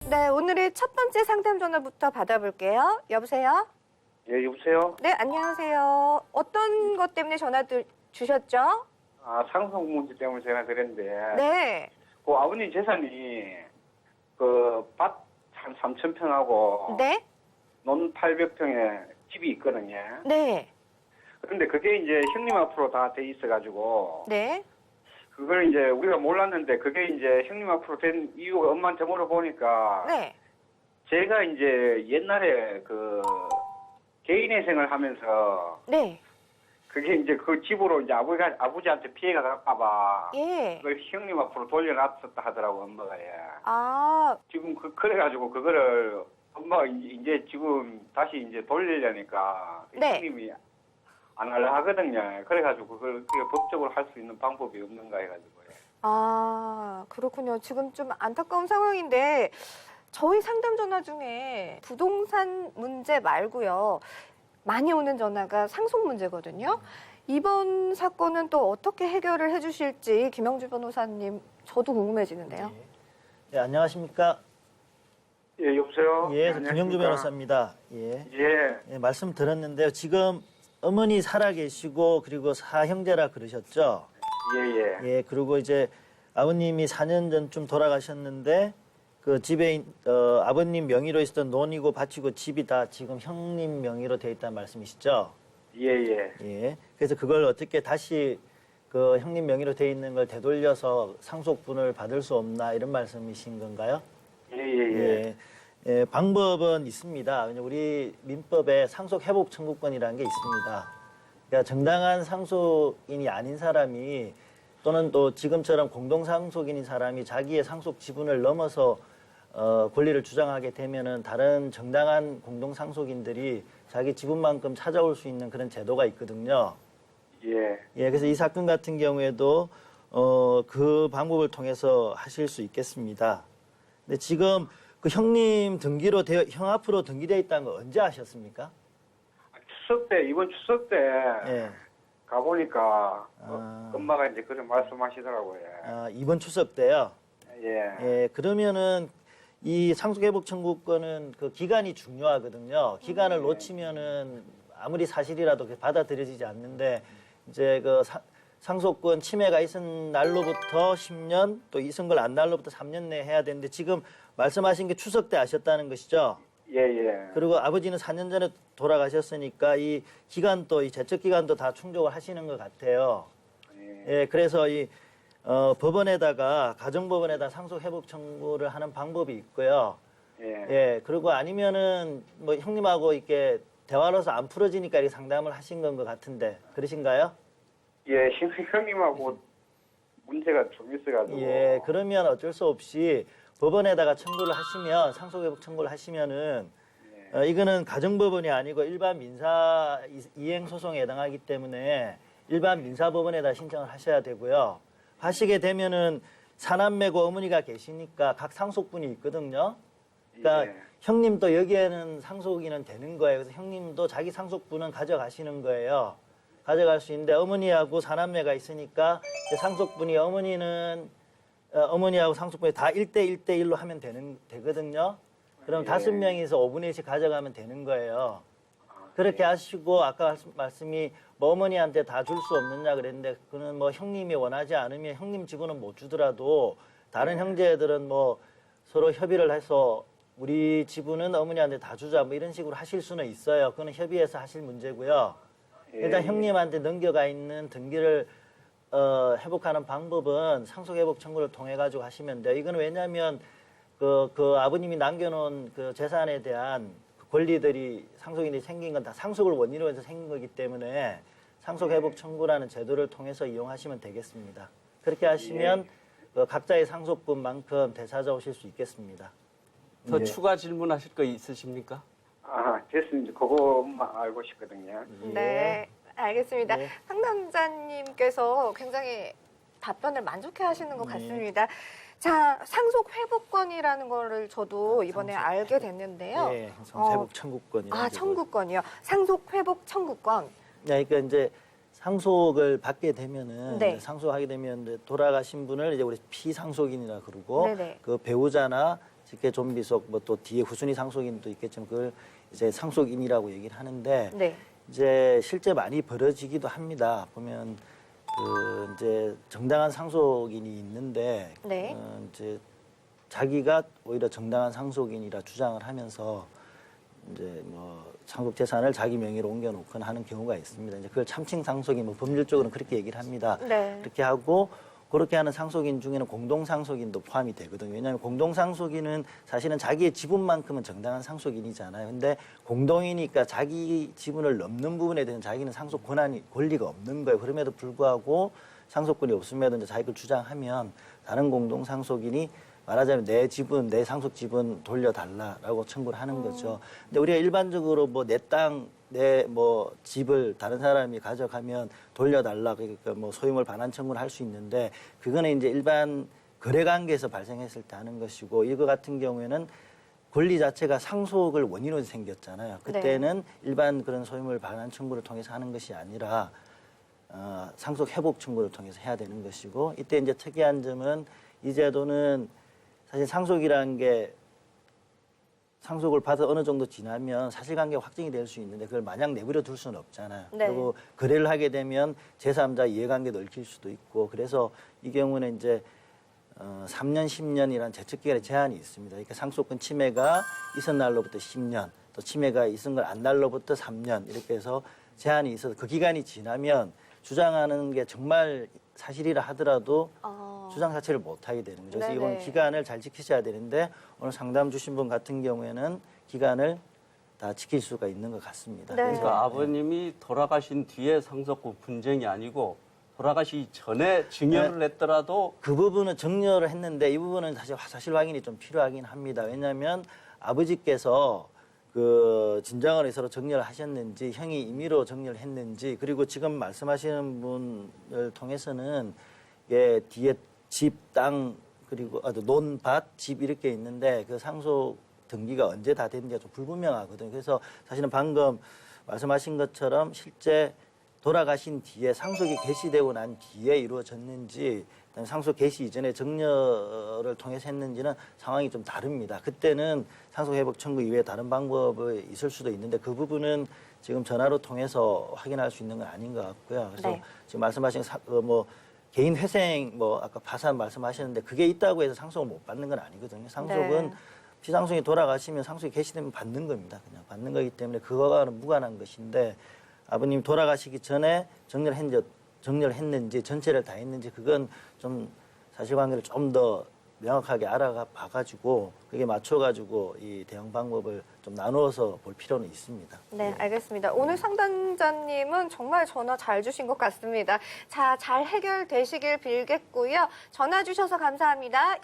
네, 오늘의 첫 번째 상담 전화부터 받아볼게요. 여보세요? 예, 여보세요? 네, 안녕하세요. 어떤 것 때문에 전화 주셨죠? 아, 상속 문제 때문에 전화 드렸는데. 네. 그 아버님 재산이 밭 한 3,000평하고 네? 논 800평에 집이 있거든요. 네. 그런데 그게 이제 형님 앞으로 다 돼 있어가지고. 네. 그걸 이제 우리가 몰랐는데 그게 이제 형님 앞으로 된 이유가 엄마한테 물어보니까. 네. 제가 이제 옛날에 개인의 생을 하면서. 네. 그게 이제 그 집으로 이제 아버지한테 피해가 갈까봐. 예. 그걸 형님 앞으로 돌려놨었다 하더라고, 엄마가. 예. 아, 지금 그래가지고 그거를 엄마가 이제 지금 다시 이제 돌리려니까. 네. 형님이 안 하려 하거든요. 그래가지고 그걸 법적으로 할 수 있는 방법이 없는가 해가지고. 예. 아, 그렇군요. 지금 좀 안타까운 상황인데 저희 상담 전화 중에 부동산 문제 말고요. 많이 오는 전화가 상속 문제거든요. 이번 사건은 또 어떻게 해결을 해주실지 김영주 변호사님 저도 궁금해지는데요. 네, 안녕하십니까? 예, 여보세요? 예, 안녕하십니까? 김영주 변호사입니다. 예. 예, 예, 말씀 들었는데요. 지금 어머니 살아 계시고 그리고 사형제라 그러셨죠? 예, 예. 예, 그리고 이제 아버님이 4년 전쯤 돌아가셨는데 그 집에 아버님 명의로 있었던 논이고 밭이고 집이 다 지금 형님 명의로 돼 있다는 말씀이시죠? 예, 예. 예. 그래서 그걸 어떻게 다시 그 형님 명의로 돼 있는 걸 되돌려서 상속분을 받을 수 없나 이런 말씀이신 건가요? 예, 예, 예. 예, 방법은 있습니다. 왜냐면 우리 민법에 상속회복 청구권이라는 게 있습니다. 그러니까 정당한 상속인이 아닌 사람이 또는 또 지금처럼 공동상속인인 사람이 자기의 상속 지분을 넘어서 권리를 주장하게 되면은 다른 정당한 공동상속인들이 자기 지분만큼 찾아올 수 있는 그런 제도가 있거든요. 예. 예, 그래서 이 사건 같은 경우에도 그 방법을 통해서 하실 수 있겠습니다. 근데 지금 그 형님 등기로 형 앞으로 등기되어 있다는 거 언제 아셨습니까? 이번 추석 때 예. 가보니까 아. 엄마가 이제 그런 말씀하시더라고요. 아, 이번 추석 때요. 예. 예, 그러면은 이 상속회복 청구권은 그 기간이 중요하거든요. 기간을 놓치면은 아무리 사실이라도 받아들여지지 않는데 이제 그 상속권 침해가 있은 날로부터 10년 또 있은 걸 안 날로부터 3년 내에 해야 되는데 지금 말씀하신 게 추석 때 아셨다는 것이죠. 예, 예. 그리고 아버지는 4년 전에 돌아가셨으니까 이 기간도 이 제척 기간도 다 충족을 하시는 것 같아요. 예. 예, 그래서 이 법원에다가 가정법원에다 상속 회복 청구를 하는 방법이 있고요. 예. 예, 그리고 아니면은 뭐 형님하고 이렇게 대화로서 안 풀어지니까 이렇게 상담을 하신 건 것 같은데 그러신가요? 예, 형님하고 문제가 좀 있어가지고. 예, 그러면 어쩔 수 없이 법원에다가 청구를 하시면 상속 회복 청구를 하시면은 이거는 가정법원이 아니고 일반 민사 이행 소송에 해당하기 때문에 일반 민사법원에다 신청을 하셔야 되고요. 하시게 되면은 사남매고 어머니가 계시니까 각 상속분이 있거든요. 그러니까 예. 형님도 여기에는 상속인은 되는 거예요. 그래서 형님도 자기 상속분은 가져가시는 거예요. 가져갈 수 있는데 어머니하고 사남매가 있으니까 이제 상속분이 어머니하고 상속분이 다 1대1로 하면 되거든요. 그럼 예. 5명이서 5분의 1씩 가져가면 되는 거예요. 그렇게 하시고 아까 말씀이 뭐 어머니한테 다 줄 수 없느냐 그랬는데 그는 뭐 형님이 원하지 않으면 형님 지분은 못 주더라도 다른 형제들은 뭐 서로 협의를 해서 우리 지분은 어머니한테 다 주자 뭐 이런 식으로 하실 수는 있어요. 그거는 협의해서 하실 문제고요. 일단 형님한테 넘겨가 있는 등기를 회복하는 방법은 상속회복 청구를 통해 가지고 하시면 돼요. 이건 왜냐하면 그 아버님이 남겨놓은 그 재산에 대한 권리들이 상속인이 생긴 건 다 상속을 원인으로 해서 생긴 거기 때문에 상속회복 청구라는 제도를 통해서 이용하시면 되겠습니다. 그렇게 하시면 그 각자의 상속분만큼 되찾아오실 수 있겠습니다. 더 추가 질문하실 거 있으십니까? 아, 됐습니다. 그거만 알고 싶거든요. 네, 알겠습니다. 네. 상담자님께서 굉장히 답변을 만족해 하시는 것 같습니다. 자, 상속 회복권이라는 거를 저도 이번에 알게 됐는데요. 예, 상속회복 청구권이라는 아, 청구권이요. 상속 회복 청구권. 네, 그러니까 이제 상속을 받게 되면은 네. 이제 상속하게 되면 이제 돌아가신 분을 이제 우리 피상속인이라 그러고 네네. 그 배우자나 쉽게 좀비속 뭐 또 뒤에 후순위 상속인도 있겠지만 그걸 이제 상속인이라고 얘기를 하는데 네. 이제 실제 많이 벌어지기도 합니다. 보면 그 이제 정당한 상속인이 있는데 네. 이제 자기가 오히려 정당한 상속인이라 주장을 하면서 이제 뭐 상속 재산을 자기 명의로 옮겨놓거나 하는 경우가 있습니다. 이제 그걸 참칭 상속인, 뭐 법률적으로는 그렇게 얘기를 합니다. 네. 그렇게 하고 그렇게 하는 상속인 중에는 공동 상속인도 포함이 되거든요. 왜냐하면 공동 상속인은 사실은 자기의 지분만큼은 정당한 상속인이잖아요. 근데 공동이니까 자기 지분을 넘는 부분에 대해서 자기는 상속 권리가 없는 거예요. 그럼에도 불구하고 상속권이 없음에도 이제 자기를 주장하면 다른 공동 상속인이 말하자면 내 지분, 내 상속 지분 돌려달라라고 청구를 하는 거죠. 근데 우리가 일반적으로 뭐 내 땅, 내 뭐 집을 다른 사람이 가져가면 돌려달라, 그러니까 뭐 소유물 반환 청구를 할 수 있는데 그거는 이제 일반 거래 관계에서 발생했을 때 하는 것이고 이거 같은 경우에는 권리 자체가 상속을 원인으로 생겼잖아요. 그때는 일반 그런 소유물 반환 청구를 통해서 하는 것이 아니라 상속 회복 청구를 통해서 해야 되는 것이고 이때 이제 특이한 점은 이 제도는 사실 상속이라는 게 상속을 받아 어느 정도 지나면 사실관계가 확정이 될 수 있는데 그걸 마냥 내버려 둘 수는 없잖아요. 네. 그리고 거래를 하게 되면 제3자 이해관계도 얽힐 수도 있고 그래서 이 경우는 이제 3년, 10년이라는 제척기간의 제한이 있습니다. 그러니까 상속권 침해가 있은 날로부터 10년, 또 침해가 있은 걸 안 날로부터 3년 이렇게 해서 제한이 있어서 그 기간이 지나면 주장하는 게 정말 사실이라 하더라도 주장 자체를 못하게 되는 거죠. 그래서 이번 네네. 기간을 잘 지키셔야 되는데 오늘 상담 주신 분 같은 경우에는 기간을 다 지킬 수가 있는 것 같습니다. 네. 그러니까 아버님이 돌아가신 뒤에 상속권 분쟁이 아니고 돌아가시기 전에 증여를 했더라도 그 부분은 정려를 했는데 이 부분은 사실 확인이 좀 필요하긴 합니다. 왜냐하면 아버지께서 그 진정을 서로 정리를 하셨는지 형이 임의로 정리를 했는지 그리고 지금 말씀하시는 분을 통해서는 예, 뒤에 집, 땅 그리고 논, 밭, 집 이렇게 있는데 그 상속 등기가 언제 다 됐는지가 좀 불분명하거든요. 그래서 사실은 방금 말씀하신 것처럼 실제 돌아가신 뒤에 상속이 개시되고 난 뒤에 이루어졌는지 그다음에 상속 개시 이전에 정려를 통해서 했는지는 상황이 좀 다릅니다. 그때는 상속회복 청구 이외에 다른 방법이 있을 수도 있는데 그 부분은 지금 전화로 통해서 확인할 수 있는 건 아닌 것 같고요. 그래서 네. 지금 말씀하신 뭐 개인 회생 뭐 아까 파산 말씀하셨는데 그게 있다고 해서 상속을 못 받는 건 아니거든요. 상속은 네. 피상속이 돌아가시면 상속이 개시되면 받는 겁니다. 그냥 받는 거기 때문에 그거와는 무관한 것인데 아버님 돌아가시기 전에 정리를 했는지 전체를 다 했는지 그건 좀 사실관계를 좀 더 명확하게 알아가 봐가지고 그게 맞춰가지고 이 대응 방법을 좀 나누어서 볼 필요는 있습니다. 네, 알겠습니다. 오늘 상담자님은 정말 전화 잘 주신 것 같습니다. 자, 잘 해결되시길 빌겠고요. 전화 주셔서 감사합니다.